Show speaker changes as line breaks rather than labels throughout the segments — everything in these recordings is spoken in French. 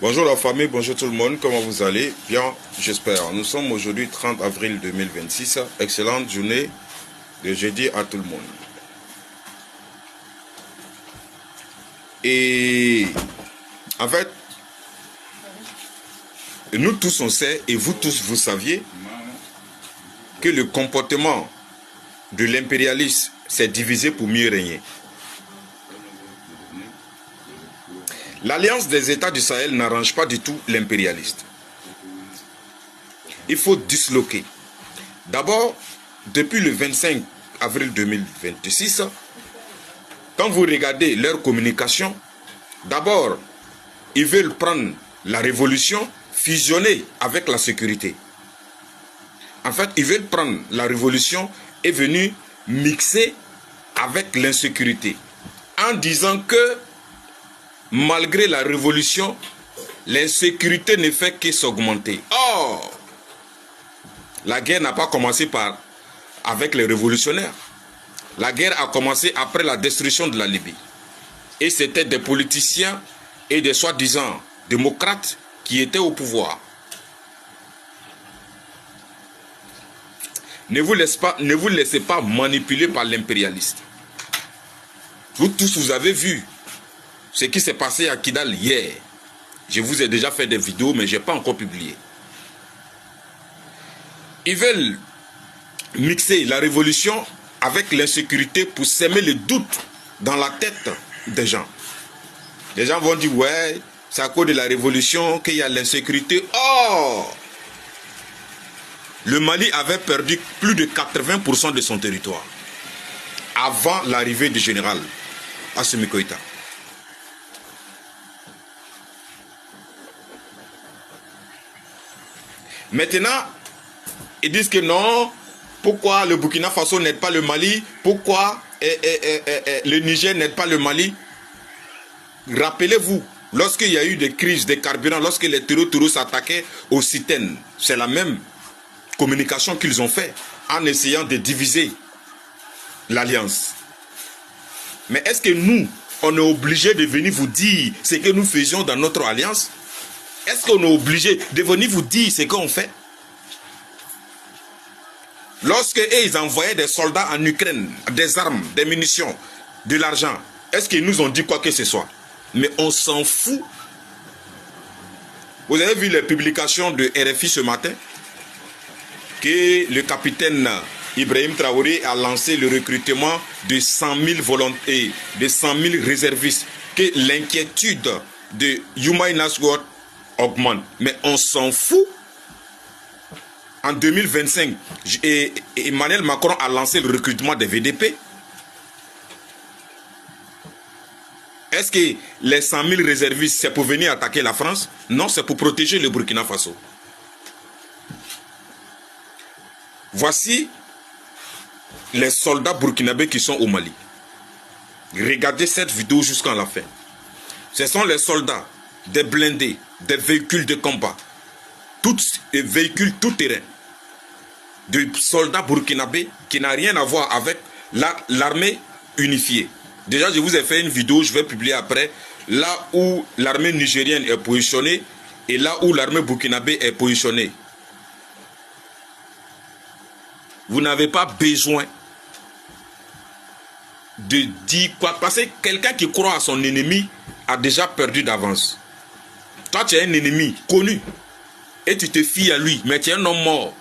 Bonjour la famille, bonjour tout le monde, comment vous allez? Bien, j'espère. Nous sommes aujourd'hui 30 avril 2026. Excellente journée de jeudi à tout le monde. Et en fait, nous tous on sait, et vous tous vous saviez, que le comportement de l'impérialisme s'est divisé pour mieux régner. L'alliance des États du Sahel n'arrange pas du tout l'impérialiste. Il faut disloquer. D'abord, depuis le 25 avril 2026, quand vous regardez leur communication, d'abord, ils veulent prendre la révolution, fusionner avec la sécurité. En fait, ils veulent prendre la révolution et venir mixer avec l'insécurité. En disant que malgré la révolution, l'insécurité ne fait que s'augmenter. Or, la guerre n'a pas commencé avec les révolutionnaires. La guerre a commencé après la destruction de la Libye. Et c'était des politiciens et des soi-disant démocrates qui étaient au pouvoir. Ne vous laissez pas manipuler par l'impérialiste. Vous tous, vous avez vu ce qui s'est passé à Kidal hier. Je vous ai déjà fait des vidéos, mais je n'ai pas encore publié. Ils veulent mixer la révolution avec l'insécurité pour s'aimer le doute dans la tête des gens. Les gens vont dire, ouais, c'est à cause de la révolution qu'il y a l'insécurité. Or, le Mali avait perdu plus de 80% de son territoire avant l'arrivée du général Assimi Goïta. Maintenant, ils disent que non, pourquoi le Burkina Faso n'aide pas le Mali, pourquoi le Niger n'aide pas le Mali. Rappelez-vous, lorsqu'il y a eu des crises de carburant, lorsque les terroristes s'attaquaient aux citernes, c'est la même communication qu'ils ont fait en essayant de diviser l'alliance. Mais est-ce que nous, on est obligé de venir vous dire ce que nous faisions dans notre alliance? Est-ce qu'on est obligé de venir vous dire ce qu'on fait? Lorsque ils envoyaient des soldats en Ukraine, des armes, des munitions, de l'argent, est-ce qu'ils nous ont dit quoi que ce soit? Mais on s'en fout. Vous avez vu les publications de RFI ce matin? Que le capitaine Ibrahim Traoré a lancé le recrutement de 100 000 volontaires, de 100 000 réservistes. Que l'inquiétude de Yuma Naswat augmente. Mais on s'en fout. En 2025, Emmanuel Macron a lancé le recrutement des VDP. Est-ce que les 100 000 réservistes, c'est pour venir attaquer la France? Non, c'est pour protéger le Burkina Faso. Voici les soldats burkinabés qui sont au Mali. Regardez cette vidéo jusqu'à la fin. Ce sont les soldats, des blindés, des véhicules de combat, tous les véhicules tout-terrain, de soldats burkinabés qui n'a rien à voir avec l'armée unifiée. Déjà, je vous ai fait une vidéo, je vais publier après, là où l'armée nigérienne est positionnée et là où l'armée burkinabé est positionnée. Vous n'avez pas besoin de dire quoi. Parce que quelqu'un qui croit à son ennemi a déjà perdu d'avance. Toi, tu es un ennemi connu. Et tu te fies à lui. Mais tu es un homme mort.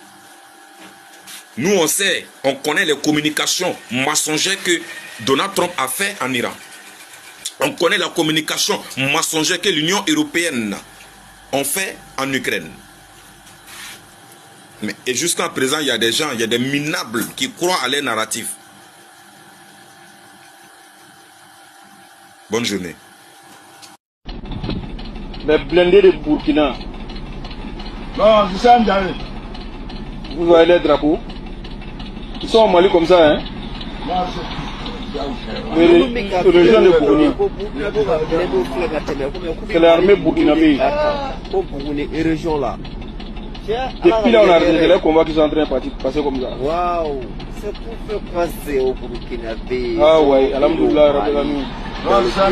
Nous, on sait, on connaît les communications mensongères que Donald Trump a fait en Iran. On connaît la communication mensongère que l'Union européenne a fait en Ukraine. Mais et jusqu'à présent, il y a des gens, il y a des minables qui croient à leur narratif. Bonne journée.
Les blindés de Burkina.
Non, c'est ça, Ndare.
Vous voyez les drapeaux? Ils sont au Mali comme ça, hein?
Non,
c'est le région de Burkina. C'est l'armée burkinabé.
Région là.
Depuis là, on a arrêté les combats qui sont en train de passer comme ça.
Waouh! C'est pour faire passer au Burkinabé.
Ah ouais, alhamdoulilah, Rabbil Alamin.
non, c'est ça,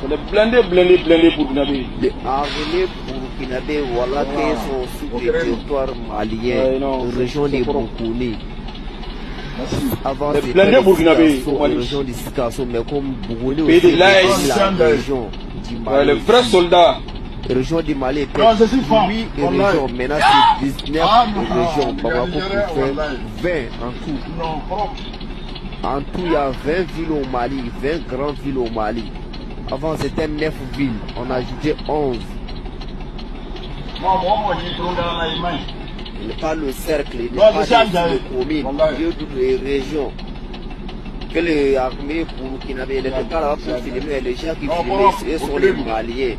C'est les blindés burkinabés.
Les armées burkinabés, voilà qu'ils sont sur le territoire malien, région de Boukouni. Avant,
Les blindés burkinabés,
la région de Sikasso, mais comme Boukouni
Pays
aussi,
de l'Aïs,
la région du Mali.
les vrais soldats.
Région du Mali était
Non, je suis fort.
8
Wallahi.
régions, maintenant c'est 19 régions. Bamako pour faire 20 en tout.
Non, propre.
En tout, il y a 20 villes au Mali, 20 grandes villes au Mali. Avant, c'était 9 villes. On a ajouté 11.
Moi, j'ai trouvé dans la image.
Il n'est pas le cercle, il n'est
Non,
pas
c'est ça,
le communes,
Wallahi.
il y a toutes les régions. Que les armées burkinabés, les États là pour filmer, les gens qui
Non,
filment,
bon,
ils sont
au
les
crime.
Maliens.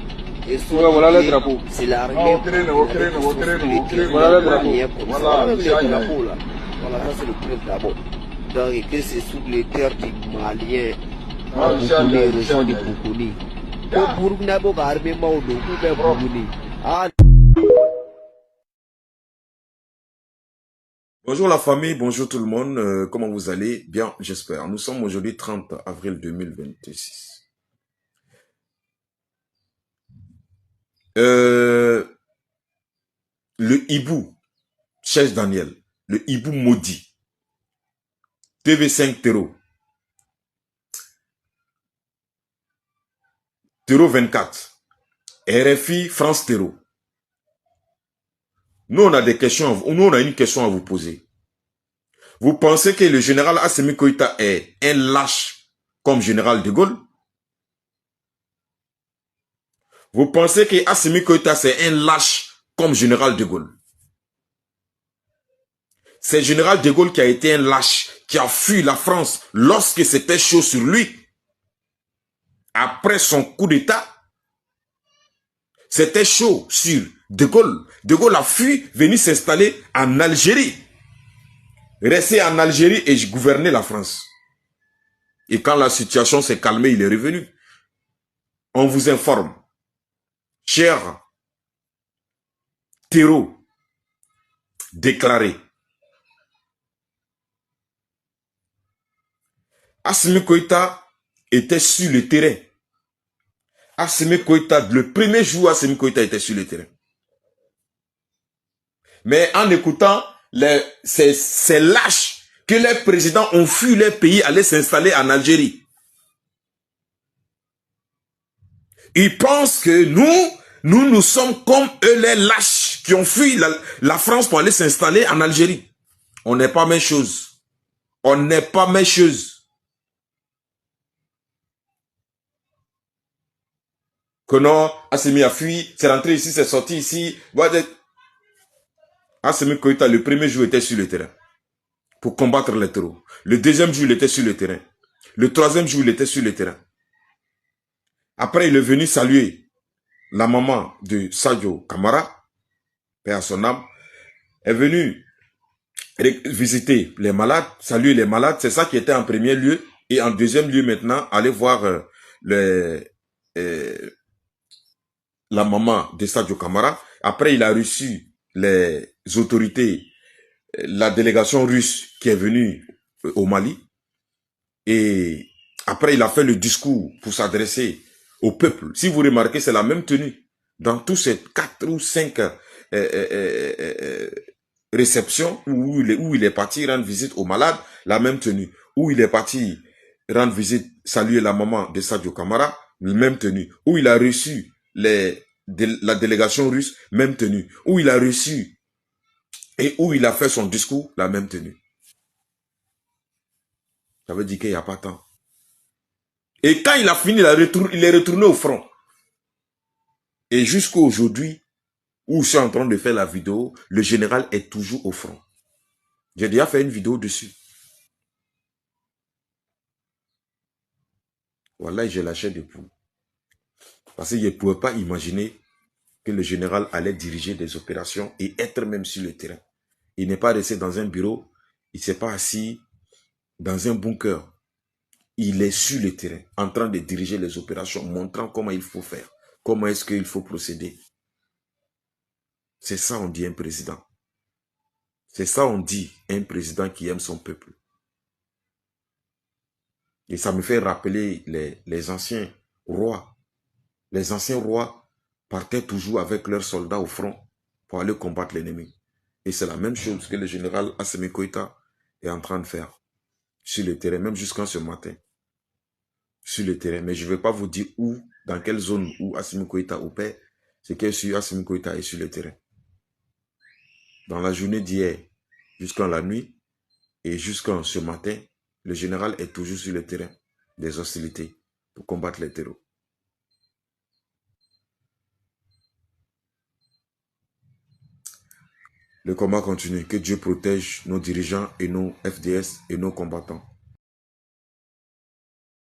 Ils sont
Ouais, voilà les
liés,
drapeaux.
c'est l'armée
Non, au crime, au crime,
burkinabé qui
au
sont
crime,
sur les
au crime.
territoires
Voilà les drapeaux.
maliens comme ça.
Voilà,
Même les
ça y est.
drapeaux là. Voilà, ça c'est le preuve d'abord. Donc, que c'est sous les terres du Malien.
Ah,
Boukouni,
Inch'Allah,
région de
Inch'Allah.
Boukouni. Au Burkinabé, l'armée Maodo, tout est Boukouni. Ah,
Bonjour la famille, bonjour tout le monde, comment vous allez? Bien, j'espère. Nous sommes aujourd'hui 30 avril 2026. Le hibou, Cheikh Daniel, le hibou maudit, TV5 Terreau, Terreau 24, RFI France Terreau. Nous on a des questions, nous on a une question à vous poser. Vous pensez que le général Assimi Goïta est un lâche comme général de Gaulle? Vous pensez que Assimi Goïta c'est un lâche comme général de Gaulle? C'est général de Gaulle qui a été un lâche, qui a fui la France lorsque c'était chaud sur lui. Après son coup d'état, c'était chaud sur de Gaulle. De Gaulle a fui, venu s'installer en Algérie. Rester en Algérie et gouverner la France. Et quand la situation s'est calmée, il est revenu. On vous informe. Cher terreau déclaré. Assimi Goïta était sur le terrain. Assimi Goïta, le premier jour, Assimi Goïta était sur le terrain. Mais en écoutant ces lâches que les présidents ont fui leur pays, aller s'installer en Algérie. Ils pensent que nous sommes comme eux les lâches qui ont fui la France pour aller s'installer en Algérie. On n'est pas même chose. On n'est pas même chose. Que non, Assimi a fui, c'est rentré ici, c'est sorti ici. Assimi Goïta, le premier jour, était sur le terrain pour combattre les terreaux. Le deuxième jour, il était sur le terrain. Le troisième jour, il était sur le terrain. Après, il est venu saluer la maman de Sadio Kamara, paix à son âme, est venu visiter les malades, saluer les malades. C'est ça qui était en premier lieu. Et en deuxième lieu, maintenant, aller voir la maman de Sadio Kamara. Après, il a reçu les autorités, la délégation russe qui est venue au Mali. Et après, il a fait le discours pour s'adresser au peuple. Si vous remarquez, c'est la même tenue. Dans tous ces 4 ou 5 réceptions où il est parti rendre visite aux malades, la même tenue. Où il est parti rendre visite, saluer la maman de Sadio Kamara, même tenue. Où il a reçu la délégation russe, même tenue. Où il a reçu et où il a fait son discours, la même tenue. Ça veut dire qu'il n'y a pas tant. Et quand il a fini, il est retourné au front. Et jusqu'à aujourd'hui, où je suis en train de faire la vidéo, le général est toujours au front. J'ai déjà fait une vidéo dessus. Voilà, j'ai lâché des poules. Parce que je ne pouvais pas imaginer que le général allait diriger des opérations et être même sur le terrain. Il n'est pas resté dans un bureau, il ne s'est pas assis dans un bunker. Il est sur le terrain, en train de diriger les opérations, montrant comment il faut faire, comment est-ce qu'il faut procéder. C'est ça on dit un président. C'est ça on dit un président qui aime son peuple. Et ça me fait rappeler les anciens rois Les anciens rois partaient toujours avec leurs soldats au front pour aller combattre l'ennemi. Et c'est la même chose que le général Assimi Goïta est en train de faire sur le terrain, même jusqu'à ce matin. Sur le terrain. Mais je ne vais pas vous dire où, dans quelle zone où Assimi Goïta opère. C'est que sur Assimi Goïta est sur le terrain. Dans la journée d'hier, jusqu'à la nuit, et jusqu'à ce matin, le général est toujours sur le terrain des hostilités pour combattre les terreaux. Le combat continue. Que Dieu protège nos dirigeants et nos FDS et nos combattants.